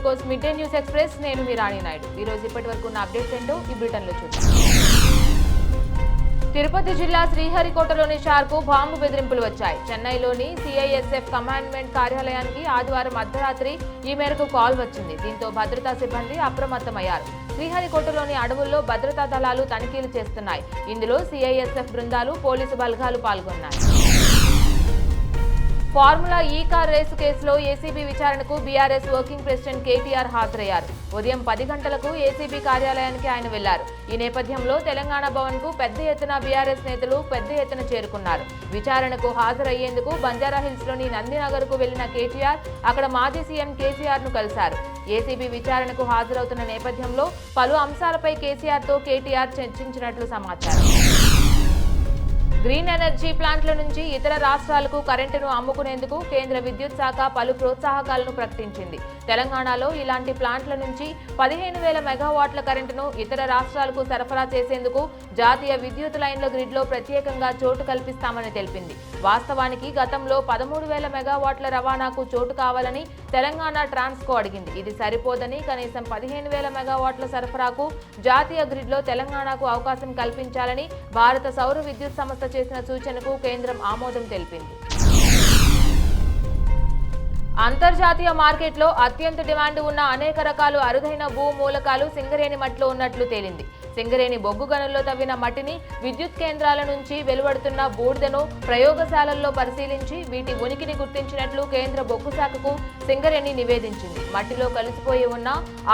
కోస్ mid day news express. నేను మీ రాణి నాయుడు. ఈ రోజు ఇప్పటి వరకు ఉన్న అప్డేట్స్ ఏంటో ఈ బ్రిటన్లో చూద్దాం. తిరుపతి జిల్లా శ్రీహరికోటలోని షార్కు బాంబు బెదిరింపులు వచ్చాయి. చెన్నైలోని సిఐఎస్ఎఫ్ కమాండ్మెంట్ కార్యాలయానికి ఆదివారం అర్ధరాత్రి ఈ మేరకు కాల్ వచ్చింది. దీంతో భద్రతా సిబ్బంది అప్రమత్తమయ్యారు. శ్రీహరికోటలోని అడవుల్లో భద్రతా దళాలు తనిఖీలు చేస్తున్నాయి. ఇందులో సిఐఎస్ఎఫ్ బృందాలు, పోలీసు బలగాలు పాల్గొన్నాయి. ఫార్ములా ఈ కార్ రేసు కేసులో ఏసీబీ విచారణకు బీఆర్ఎస్ వర్కింగ్ ప్రెసిడెంట్ కేటీఆర్ హాజరయ్యారు. ఉదయం 10 గంటలకు ఏసీబీ కార్యాలయానికి ఆయన వెళ్లారు. ఈ నేపథ్యంలో తెలంగాణ భవన్ కు పెద్ద ఎత్తున బీఆర్ఎస్ నేతలు పెద్ద ఎత్తున చేరుకున్నారు. విచారణకు హాజరయ్యేందుకు బంజారాహిల్స్ లోని నందినగర్ కు వెళ్లిన కేటీఆర్ అక్కడ మాజీ సీఎం కేసీఆర్ ను కలిశారు. ఏసీబీ విచారణకు హాజరవుతున్న నేపథ్యంలో పలు అంశాలపై కేసీఆర్ తో కేటీఆర్ చర్చించినట్లు సమాచారం. గ్రీన్ ఎనర్జీ ప్లాంట్ల నుంచి ఇతర రాష్ట్రాలకు కరెంటును అమ్ముకునేందుకు కేంద్ర విద్యుత్ శాఖ పలు ప్రోత్సాహకాలను ప్రకటించింది. తెలంగాణలో ఇలాంటి ప్లాంట్ల నుంచి 15,000 మెగావాట్ల కరెంటును ఇతర రాష్ట్రాలకు సరఫరా చేసేందుకు జాతీయ విద్యుత్ లైన్ల గ్రిడ్లో ప్రత్యేకంగా చోటు కల్పిస్తామని తెలిపింది. వాస్తవానికి గతంలో 13,000 మెగావాట్ల రవాణాకు చోటు కావాలని తెలంగాణ ట్రాన్స్కో అడిగింది. ఇది సరిపోదని కనీసం 15,000 మెగావాట్ల సరఫరాకు జాతీయ గ్రిడ్లో తెలంగాణకు అవకాశం కల్పించాలని భారత సౌర విద్యుత్ సంస్థ చేసిన సూచనకు కేంద్రం ఆమోదం తెలిపింది. అంతర్జాతీయ మార్కెట్లో అత్యంత డిమాండ్ ఉన్న అనేక రకాలు అరుదైన భూ మూలకాలు సింగరేణి మట్టిలో ఉన్నట్లు తేలింది. సింగరేణి బొగ్గు గనుల్లో తవ్విన మట్టిని, విద్యుత్ కేంద్రాల నుంచి వెలువడుతున్న బూడిదను ప్రయోగశాలల్లో పరిశీలించి వీటి ఉనికిని గుర్తించినట్లు కేంద్ర బొగ్గు శాఖకు సింగరేణి నివేదించింది. మట్టిలో కలిసిపోయి ఉన్న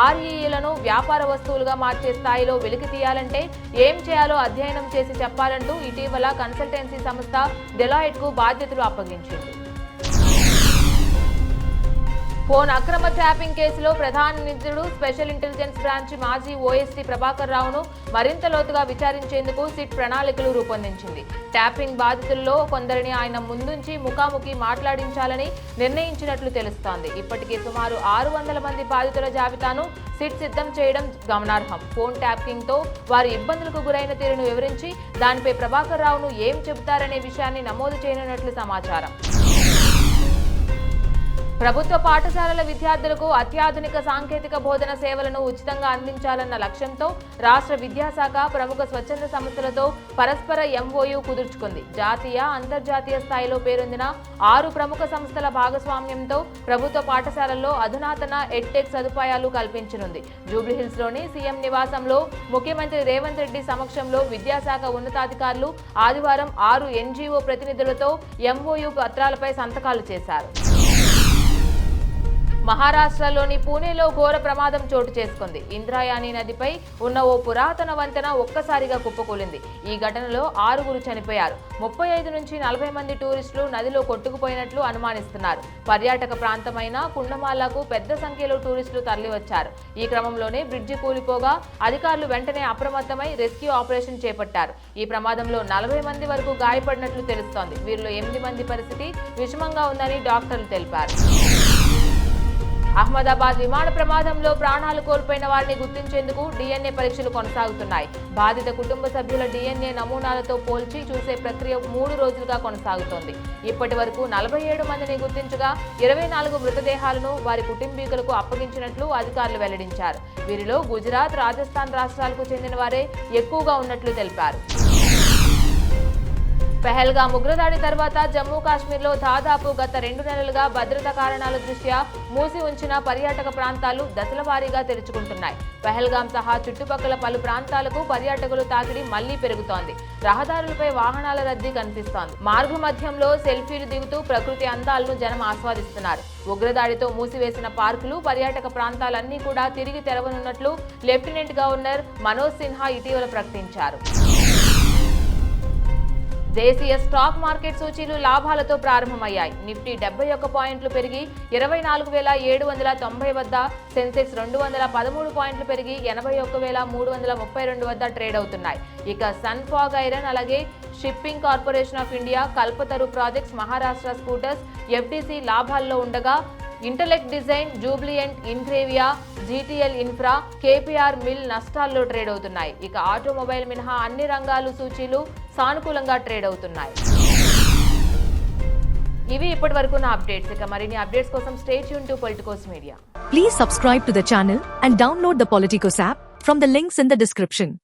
ఆర్ఈలను వ్యాపార వస్తువులుగా మార్చే స్థాయిలో వెలికి తీయాలంటే ఏం చేయాలో అధ్యయనం చేసి చెప్పాలంటూ ఇటీవల కన్సల్టెన్సీ సంస్థ డెలాయిట్ కు బాధ్యతలు అప్పగించింది. ఫోన్ అక్రమ ట్యాపింగ్ కేసులో ప్రధాన నిందితుడు స్పెషల్ ఇంటెలిజెన్స్ బ్రాంచ్ మాజీ ఓఎస్టీ ప్రభాకర్ రావును మరింత లోతుగా విచారించేందుకు సిట్ ప్రణాళికలు రూపొందించింది. ట్యాపింగ్ బాధితుల్లో కొందరిని ఆయన ముందుంచి ముఖాముఖి మాట్లాడించాలని నిర్ణయించినట్లు తెలుస్తోంది. ఇప్పటికే సుమారు 600 మంది బాధితుల జాబితాను సిట్ సిద్ధం చేయడం గమనార్హం. ఫోన్ ట్యాపింగ్ తో వారి ఇబ్బందులకు గురైన తీరును వివరించి దానిపై ప్రభాకర్ రావును ఏం చెబుతారనే విషయాన్ని నమోదు చేయనున్నట్లు సమాచారం. ప్రభుత్వ పాఠశాలల విద్యార్థులకు అత్యాధునిక సాంకేతిక బోధన సేవలను ఉచితంగా అందించాలన్న లక్ష్యంతో రాష్ట్ర విద్యాశాఖ ప్రముఖ స్వచ్ఛంద సంస్థలతో పరస్పర ఎంఓయూ కుదుర్చుకుంది. జాతీయ, అంతర్జాతీయ స్థాయిలో పేరొందిన 6 ప్రముఖ సంస్థల భాగస్వామ్యంతో ప్రభుత్వ పాఠశాలల్లో అధునాతన ఎడ్టెక్ సదుపాయాలు కల్పించనుంది. జూబ్లీహిల్స్ లోని సీఎం నివాసంలో ముఖ్యమంత్రి రేవంత్ రెడ్డి సమక్షంలో విద్యాశాఖ ఉన్నతాధికారులు ఆదివారం 6 ఎన్జీఓ ప్రతినిధులతో ఎంఓయూ పత్రాలపై సంతకాలు చేశారు. మహారాష్ట్రలోని పూణేలో ఘోర ప్రమాదం చోటు చేసుకుంది. ఇంద్రాయణి నదిపై ఉన్న ఓ పురాతన వంతెన ఒక్కసారిగా కుప్పకూలింది. ఈ ఘటనలో 6 చనిపోయారు. 35 నుంచి 40 మంది టూరిస్టులు నదిలో కొట్టుకుపోయినట్లు అనుమానిస్తున్నారు. పర్యాటక ప్రాంతమైన కుండమాలకు పెద్ద సంఖ్యలో టూరిస్టులు తరలివచ్చారు. ఈ క్రమంలోనే బ్రిడ్జి కూలిపోగా అధికారులు వెంటనే అప్రమత్తమై రెస్క్యూ ఆపరేషన్ చేపట్టారు. ఈ ప్రమాదంలో 40 మంది వరకు గాయపడినట్లు తెలుస్తోంది. వీరిలో 8 మంది పరిస్థితి విషమంగా ఉందని డాక్టర్లు తెలిపారు. అహ్మదాబాద్ విమాన ప్రమాదంలో ప్రాణాలు కోల్పోయిన వారిని గుర్తించేందుకు డిఎన్ఏ పరీక్షలు కొనసాగుతున్నాయి. బాధిత కుటుంబ సభ్యుల డిఎన్ఏ నమూనాలతో పోల్చి చూసే ప్రక్రియ 3 రోజులుగా కొనసాగుతోంది. ఇప్పటి వరకు 47 మందిని గుర్తించగా 24 మృతదేహాలను వారి కుటుంబీకులకు అప్పగించినట్లు అధికారులు వెల్లడించారు. వీరిలో గుజరాత్, రాజస్థాన్ రాష్ట్రాలకు చెందిన వారే ఎక్కువగా ఉన్నట్లు తెలిపారు. పెహల్గాం ఉగ్రదాడి తర్వాత జమ్మూ కాశ్మీర్లో దాదాపు గత 2 నెలలుగా భద్రతా కారణాల దృష్ట్యా మూసి ఉంచిన పర్యాటక ప్రాంతాలు దశల వారీగా తెరుచుకుంటున్నాయి. పెహల్గాం సహా చుట్టుపక్కల పలు ప్రాంతాలకు పర్యాటకులు తాకిడి మళ్లీ పెరుగుతోంది. రహదారులపై వాహనాల రద్దీ కనిపిస్తోంది. మార్గ మధ్యంలో సెల్ఫీలు దిగుతూ ప్రకృతి అందాలను జనం ఆస్వాదిస్తున్నారు. ఉగ్రదాడితో మూసివేసిన పార్కులు, పర్యాటక ప్రాంతాలన్నీ కూడా తిరిగి తెరవనున్నట్లు లెఫ్టినెంట్ గవర్నర్ మనోజ్ సిన్హా ఇటీవల ప్రకటించారు. దేశీయ స్టాక్ మార్కెట్ సూచీలు లాభాలతో ప్రారంభమయ్యాయి. నిఫ్టీ 71 పాయింట్లు పెరిగి 24,790 వద్ద, సెన్సెక్స్ 213 పాయింట్లు పెరిగి 81,332 వద్ద ట్రేడ్ అవుతున్నాయి. ఇక సన్ ఫాగ్ ఐరన్, అలాగే Shipping Corporation of India, Kalpataru Projects, Maharashtra Scooters, FTC లాభాల్లో ఉండగా Intellect Design, Jubilant Ingrevia, GTL Infra, KPR Mill నష్టాల్లో ట్రేడ్ అవుతున్నాయి. ఇక ఆటోమొబైల్ మినహా అన్ని రంగాలు సూచీలు సానుకూలంగా ట్రేడ్ అవుతున్నాయి. ఇవి ఇప్పటివరకు నా అప్డేట్స్. ఇక మరిన్ని అప్డేట్స్ కోసం stay tune to Politicos media. Please subscribe to the channel and download the Politicos app from the links in the description.